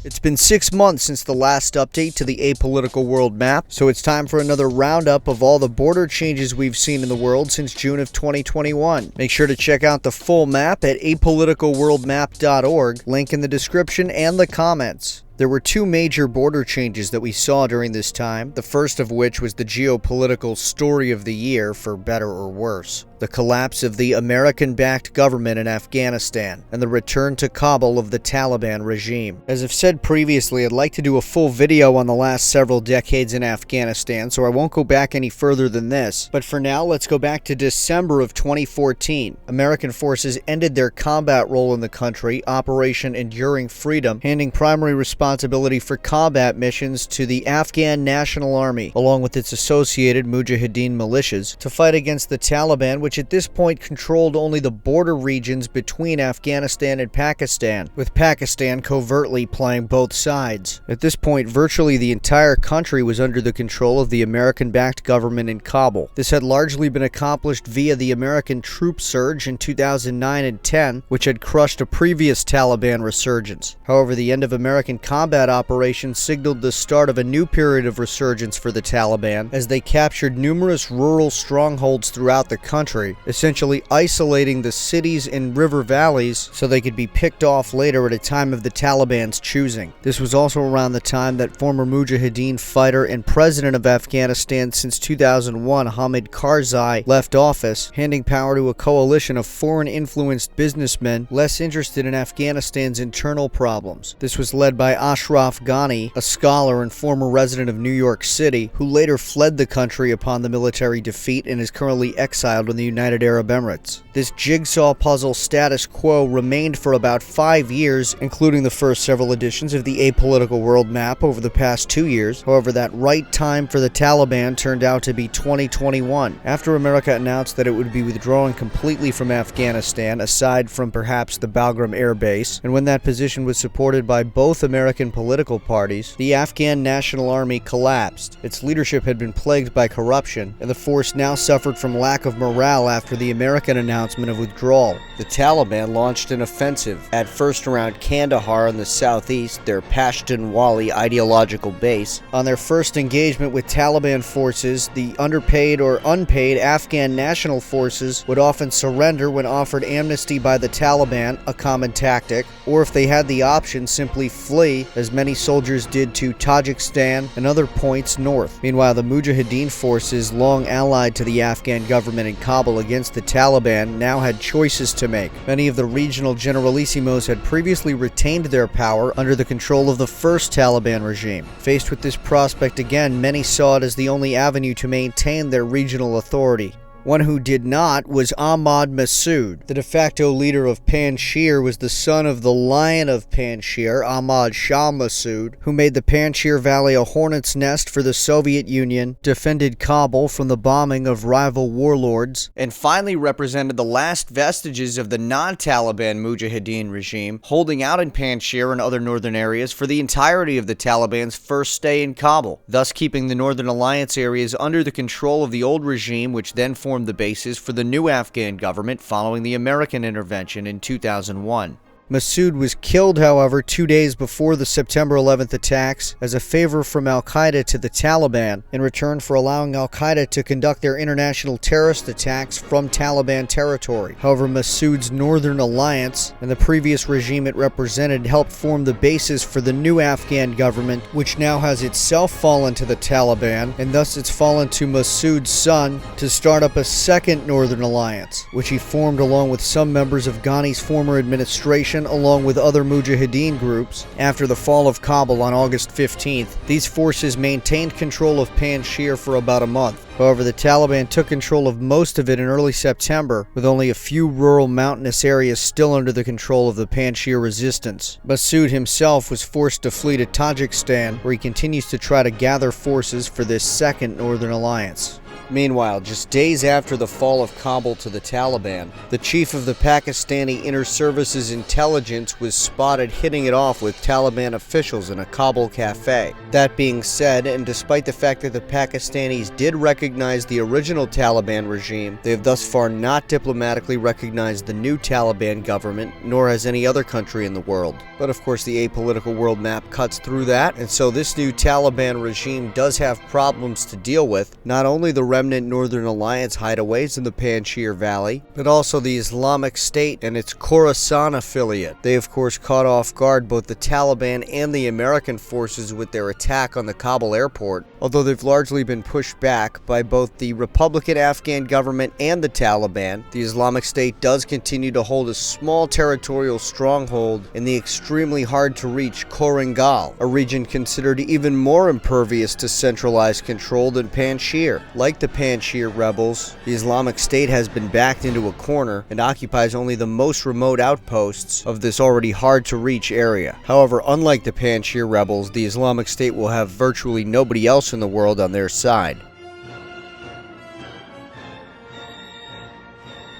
It's been 6 months since the last update to the Apolitical World Map, so it's time for another roundup of all the border changes we've seen in the world since June of 2021. Make sure to check out the full map at apoliticalworldmap.org, link in the description and the comments. There were two major border changes that we saw during this time, the first of which was the geopolitical story of the year, for better or worse. The collapse of the American-backed government in Afghanistan, and the return to Kabul of the Taliban regime. As I've said previously, I'd like to do a full video on the last several decades in Afghanistan, so I won't go back any further than this. But for now, let's go back to December of 2014. American forces ended their combat role in the country, Operation Enduring Freedom, handing primary responsibility for combat missions to the Afghan National Army, along with its associated Mujahideen militias, to fight against the Taliban, which at this point controlled only the border regions between Afghanistan and Pakistan, with Pakistan covertly playing both sides. At this point, virtually the entire country was under the control of the American-backed government in Kabul. This had largely been accomplished via the American troop surge in 2009 and 10, which had crushed a previous Taliban resurgence. However, the end of American combat operations signaled the start of a new period of resurgence for the Taliban, as they captured numerous rural strongholds throughout the country, essentially isolating the cities and river valleys so they could be picked off later at a time of the Taliban's choosing. This was also around the time that former Mujahideen fighter and president of Afghanistan since 2001, Hamid Karzai, left office, handing power to a coalition of foreign-influenced businessmen less interested in Afghanistan's internal problems. This was led by Ashraf Ghani, a scholar and former resident of New York City, who later fled the country upon the military defeat and is currently exiled in the United Arab Emirates. This jigsaw puzzle status quo remained for about 5 years, including the first several editions of the Apolitical World Map over the past 2 years. However, that right time for the Taliban turned out to be 2021, after America announced that it would be withdrawing completely from Afghanistan, aside from perhaps the Bagram Air Base, and when that position was supported by both American political parties, the Afghan National Army collapsed. Its leadership had been plagued by corruption, and the force now suffered from lack of morale after the American announcement of withdrawal. The Taliban launched an offensive, at first around Kandahar in the southeast, their Pashtunwali ideological base. On their first engagement with Taliban forces, the underpaid or unpaid Afghan national forces would often surrender when offered amnesty by the Taliban, a common tactic, or if they had the option, simply flee, as many soldiers did to Tajikistan and other points north. Meanwhile, the Mujahideen forces, long allied to the Afghan government in Kabul against the Taliban, now had choices to make. Many of the regional generalissimos had previously retained their power under the control of the first Taliban regime. Faced with this prospect again, many saw it as the only avenue to maintain their regional authority. One who did not was Ahmad Massoud. The de facto leader of Panjshir was the son of the Lion of Panjshir, Ahmad Shah Massoud, who made the Panjshir Valley a hornet's nest for the Soviet Union, defended Kabul from the bombing of rival warlords, and finally represented the last vestiges of the non-Taliban Mujahideen regime, holding out in Panjshir and other northern areas for the entirety of the Taliban's first stay in Kabul, thus keeping the Northern Alliance areas under the control of the old regime, which then formed the basis for the new Afghan government following the American intervention in 2001. Massoud was killed, however, 2 days before the September 11th attacks as a favor from al-Qaeda to the Taliban, in return for allowing al-Qaeda to conduct their international terrorist attacks from Taliban territory. However, Massoud's Northern Alliance and the previous regime it represented helped form the basis for the new Afghan government, which now has itself fallen to the Taliban, and thus it's fallen to Massoud's son to start up a second Northern Alliance, which he formed along with some members of Ghani's former administration, along with other Mujahideen groups. After the fall of Kabul on August 15th, these forces maintained control of Panjshir for about a month. However, the Taliban took control of most of it in early September, with only a few rural mountainous areas still under the control of the Panjshir resistance. Massoud himself was forced to flee to Tajikistan, where he continues to try to gather forces for this second Northern Alliance. Meanwhile, just days after the fall of Kabul to the Taliban, the chief of the Pakistani Inter Services Intelligence was spotted hitting it off with Taliban officials in a Kabul cafe. That being said, and despite the fact that the Pakistanis did recognize the original Taliban regime, they have thus far not diplomatically recognized the new Taliban government, nor has any other country in the world. But of course the Apolitical World Map cuts through that, and so this new Taliban regime does have problems to deal with, not only the remnant Northern Alliance hideaways in the Panjshir Valley, but also the Islamic State and its Khorasan affiliate. They of course caught off guard both the Taliban and the American forces with their attack on the Kabul airport, although they've largely been pushed back by both the Republican Afghan government and the Taliban. The Islamic State does continue to hold a small territorial stronghold in the extremely hard-to-reach Korangal, a region considered even more impervious to centralized control than Panjshir. Like the Panjshir rebels, the Islamic State has been backed into a corner and occupies only the most remote outposts of this already hard-to-reach area. However, unlike the Panjshir rebels, the Islamic State will have virtually nobody else in the world on their side.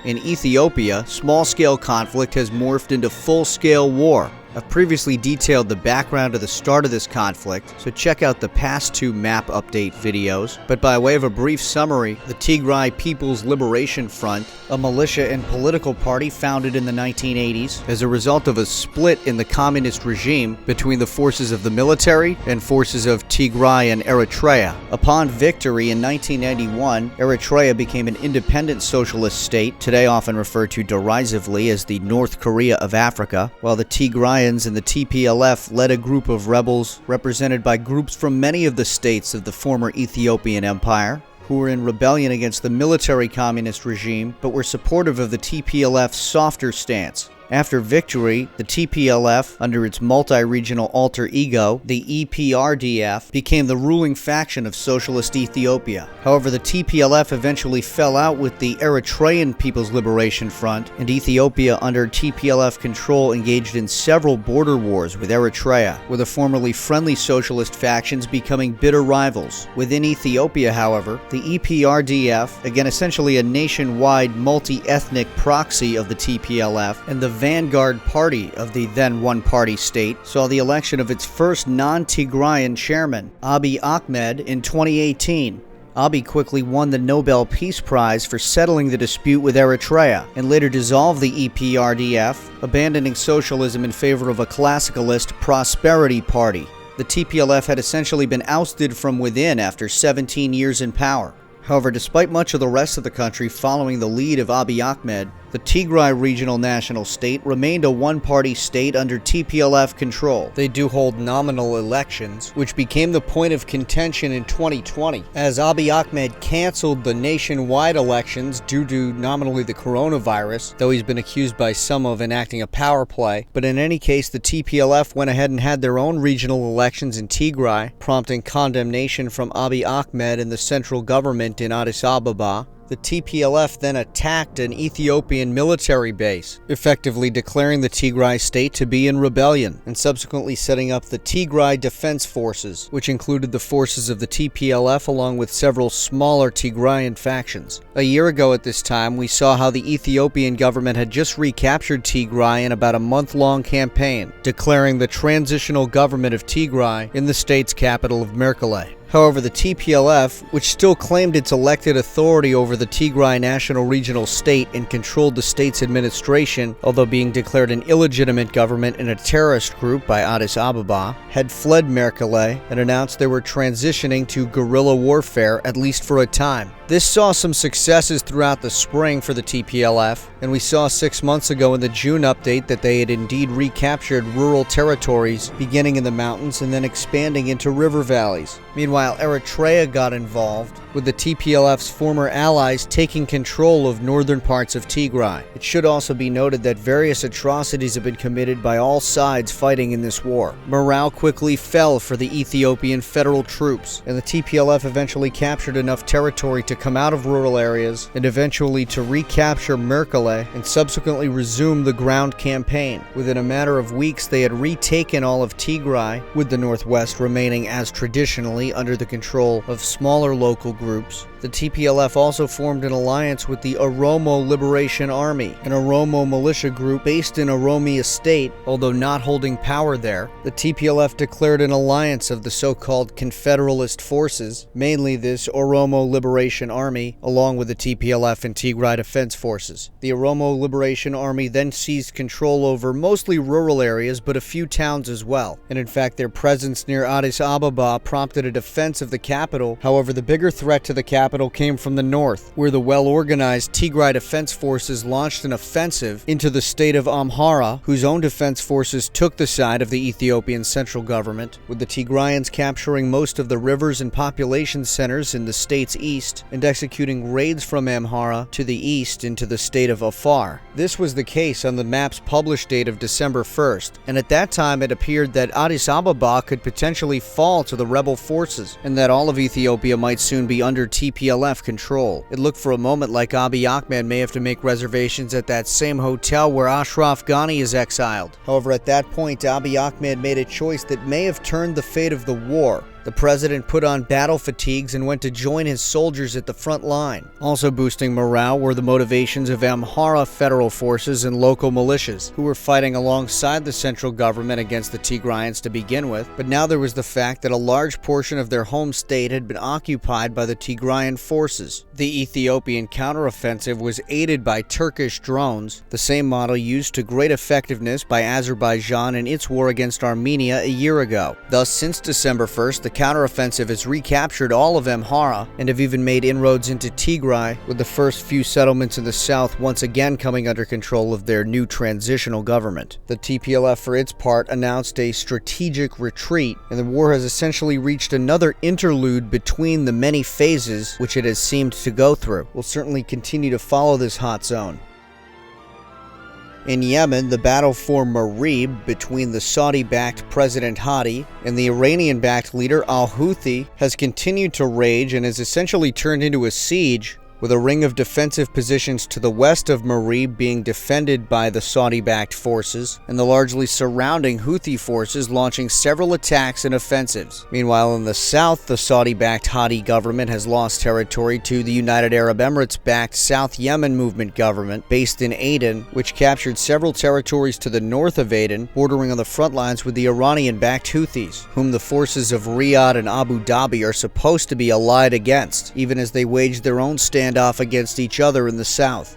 In Ethiopia, small-scale conflict has morphed into full-scale war. I've previously detailed the background to the start of this conflict, so check out the past two map update videos. But by way of a brief summary, the Tigray People's Liberation Front, a militia and political party founded in the 1980s as a result of a split in the communist regime between the forces of the military and forces of Tigray and Eritrea. Upon victory in 1991, Eritrea became an independent socialist state, today often referred to derisively as the North Korea of Africa, while the Tigray and the TPLF led a group of rebels represented by groups from many of the states of the former Ethiopian Empire, who were in rebellion against the military communist regime but were supportive of the TPLF's softer stance. After victory, the TPLF, under its multi-regional alter ego, the EPRDF, became the ruling faction of socialist Ethiopia. However, the TPLF eventually fell out with the Eritrean People's Liberation Front, and Ethiopia, under TPLF control, engaged in several border wars with Eritrea, with the formerly friendly socialist factions becoming bitter rivals. Within Ethiopia, however, the EPRDF, again essentially a nationwide multi-ethnic proxy of the TPLF, and the vanguard party of the then one-party state, saw the election of its first non-Tigrayan chairman, Abiy Ahmed, in 2018. Abiy quickly won the Nobel Peace Prize for settling the dispute with Eritrea, and later dissolved the EPRDF, abandoning socialism in favor of a classicalist prosperity party. The TPLF had essentially been ousted from within after 17 years in power. However, despite much of the rest of the country following the lead of Abiy Ahmed, the Tigray Regional National State remained a one-party state under TPLF control. They do hold nominal elections, which became the point of contention in 2020, as Abiy Ahmed canceled the nationwide elections due to nominally the coronavirus, though he's been accused by some of enacting a power play. But in any case, the TPLF went ahead and had their own regional elections in Tigray, prompting condemnation from Abiy Ahmed and the central government in Addis Ababa. The TPLF then attacked an Ethiopian military base, effectively declaring the Tigray state to be in rebellion, and subsequently setting up the Tigray Defense Forces, which included the forces of the TPLF along with several smaller Tigrayan factions. A year ago at this time, we saw how the Ethiopian government had just recaptured Tigray in about a month-long campaign, declaring the transitional government of Tigray in the state's capital of Mekelle. However, the TPLF, which still claimed its elected authority over the Tigray National Regional State and controlled the state's administration, although being declared an illegitimate government and a terrorist group by Addis Ababa, had fled Mekelle and announced they were transitioning to guerrilla warfare, at least for a time. This saw some successes throughout the spring for the TPLF, and we saw 6 months ago in the June update that they had indeed recaptured rural territories, beginning in the mountains and then expanding into river valleys. Meanwhile, Eritrea got involved, with the TPLF's former allies taking control of northern parts of Tigray. It should also be noted that various atrocities have been committed by all sides fighting in this war. Morale quickly fell for the Ethiopian federal troops, and the TPLF eventually captured enough territory to come out of rural areas and eventually to recapture Mekelle and subsequently resume the ground campaign. Within a matter of weeks, they had retaken all of Tigray, with the northwest remaining as traditionally under the control of smaller local groups. The TPLF also formed an alliance with the Oromo Liberation Army, an Oromo militia group based in Oromia State, although not holding power there. The TPLF declared an alliance of the so-called Confederalist forces, mainly this Oromo Liberation Army, along with the TPLF and Tigray Defense Forces. The Oromo Liberation Army then seized control over mostly rural areas, but a few towns as well. And in fact, their presence near Addis Ababa prompted a defense of the capital. However, the bigger threat to the capital came from the north, where the well-organized Tigray Defense Forces launched an offensive into the state of Amhara, whose own defense forces took the side of the Ethiopian central government, with the Tigrayans capturing most of the rivers and population centers in the state's east and executing raids from Amhara to the east into the state of Afar. This was the case on the map's published date of December 1st, and at that time it appeared that Addis Ababa could potentially fall to the rebel forces, and that all of Ethiopia might soon be under TPLF control. It looked for a moment like Abiy Ahmed may have to make reservations at that same hotel where Ashraf Ghani is exiled. However, at that point, Abiy Ahmed made a choice that may have turned the fate of the war. The president put on battle fatigues and went to join his soldiers at the front line. Also boosting morale were the motivations of Amhara federal forces and local militias, who were fighting alongside the central government against the Tigrayans to begin with, but now there was the fact that a large portion of their home state had been occupied by the Tigrayan forces. The Ethiopian counteroffensive was aided by Turkish drones, the same model used to great effectiveness by Azerbaijan in its war against Armenia a year ago. Thus, since December 1st, the counteroffensive has recaptured all of Amhara and have even made inroads into Tigray, with the first few settlements in the south once again coming under control of their new transitional government. The TPLF, for its part, announced a strategic retreat, and the war has essentially reached another interlude between the many phases which it has seemed to go through. We'll certainly continue to follow this hot zone. In Yemen, the battle for Marib between the Saudi-backed President Hadi and the Iranian-backed leader al-Houthi has continued to rage and has essentially turned into a siege, with a ring of defensive positions to the west of Marib being defended by the Saudi-backed forces, and the largely surrounding Houthi forces launching several attacks and offensives. Meanwhile, in the south, the Saudi-backed Hadi government has lost territory to the United Arab Emirates-backed South Yemen Movement government, based in Aden, which captured several territories to the north of Aden, bordering on the front lines with the Iranian-backed Houthis, whom the forces of Riyadh and Abu Dhabi are supposed to be allied against, even as they wage their own standoff against each other in the south.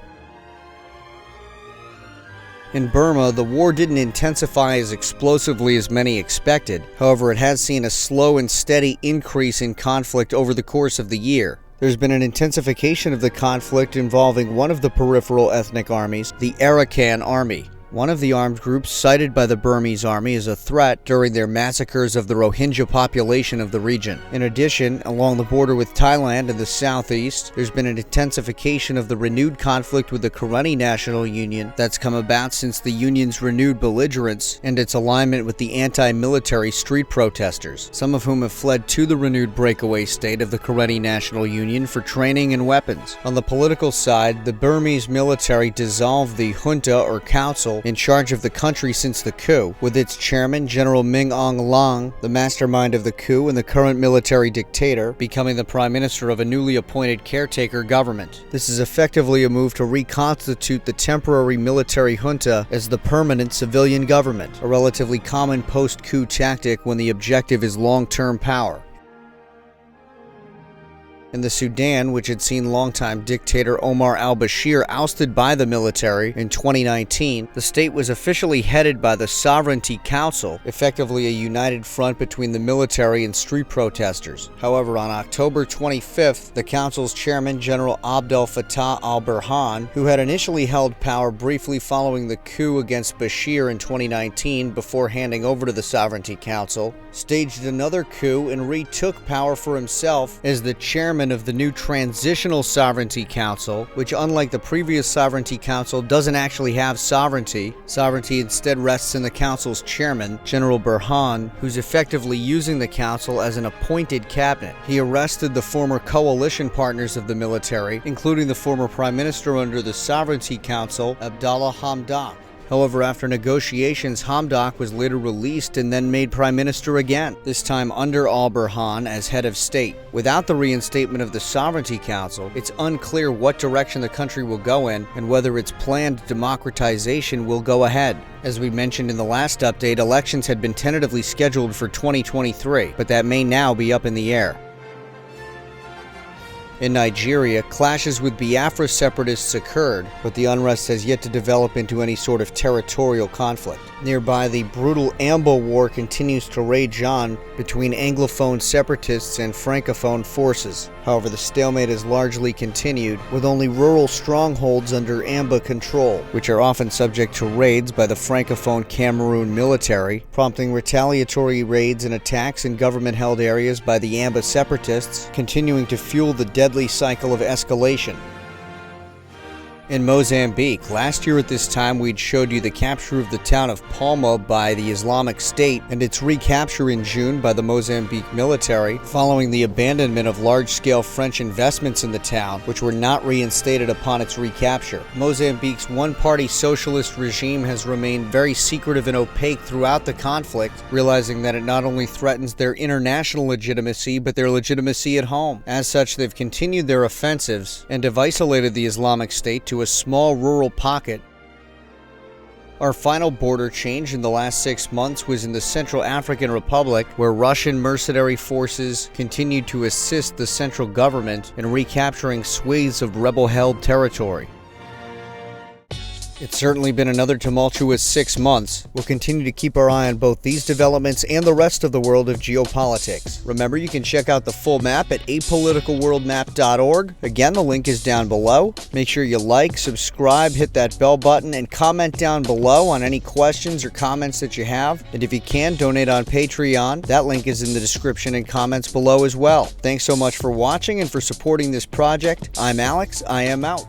In Burma, the war didn't intensify as explosively as many expected. However, it has seen a slow and steady increase in conflict over the course of the year. There's been an intensification of the conflict involving one of the peripheral ethnic armies, the Arakan Army, one of the armed groups cited by the Burmese army as a threat during their massacres of the Rohingya population of the region. In addition, along the border with Thailand in the southeast, there's been an intensification of the renewed conflict with the Karenni National Union that's come about since the union's renewed belligerence and its alignment with the anti-military street protesters, some of whom have fled to the renewed breakaway state of the Karenni National Union for training and weapons. On the political side, the Burmese military dissolved the junta or council in charge of the country since the coup, with its chairman, General Min Aung Hlaing, the mastermind of the coup and the current military dictator, becoming the prime minister of a newly appointed caretaker government. This is effectively a move to reconstitute the temporary military junta as the permanent civilian government, a relatively common post-coup tactic when the objective is long-term power. In the Sudan, which had seen longtime dictator Omar al-Bashir ousted by the military in 2019, the state was officially headed by the Sovereignty Council, effectively a united front between the military and street protesters. However, on October 25th, the council's chairman, General Abdel Fattah al-Burhan, who had initially held power briefly following the coup against Bashir in 2019 before handing over to the Sovereignty Council, staged another coup and retook power for himself as the chairman of the new Transitional Sovereignty Council, which, unlike the previous Sovereignty Council, doesn't actually have sovereignty. Sovereignty instead rests in the council's chairman, General Burhan, who's effectively using the council as an appointed cabinet. He arrested the former coalition partners of the military, including the former prime minister under the Sovereignty Council, Abdallah Hamdok. However, after negotiations, Hamdok was later released and then made prime minister again, this time under al-Burhan as head of state. Without the reinstatement of the Sovereignty Council, it's unclear what direction the country will go in and whether its planned democratization will go ahead. As we mentioned in the last update, elections had been tentatively scheduled for 2023, but that may now be up in the air. In Nigeria, clashes with Biafra separatists occurred, but the unrest has yet to develop into any sort of territorial conflict. Nearby, the brutal Ambo War continues to rage on between Anglophone separatists and Francophone forces. However, the stalemate has largely continued, with only rural strongholds under Amba control, which are often subject to raids by the Francophone Cameroon military, prompting retaliatory raids and attacks in government-held areas by the Amba separatists, continuing to fuel the deadly cycle of escalation. In Mozambique, last year at this time we'd showed you the capture of the town of Palma by the Islamic State and its recapture in June by the Mozambique military following the abandonment of large-scale French investments in the town, which were not reinstated upon its recapture. Mozambique's one-party socialist regime has remained very secretive and opaque throughout the conflict, realizing that it not only threatens their international legitimacy but their legitimacy at home. As such, they've continued their offensives and have isolated the Islamic State to a small rural pocket. Our final border change in the last 6 months was in the Central African Republic, where Russian mercenary forces continued to assist the central government in recapturing swathes of rebel-held territory. It's certainly been another tumultuous 6 months. We'll continue to keep our eye on both these developments and the rest of the world of geopolitics. Remember, you can check out the full map at apoliticalworldmap.org. Again, the link is down below. Make sure you like, subscribe, hit that bell button, and comment down below on any questions or comments that you have. And if you can, donate on Patreon. That link is in the description and comments below as well. Thanks so much for watching and for supporting this project. I'm Alex. I am out.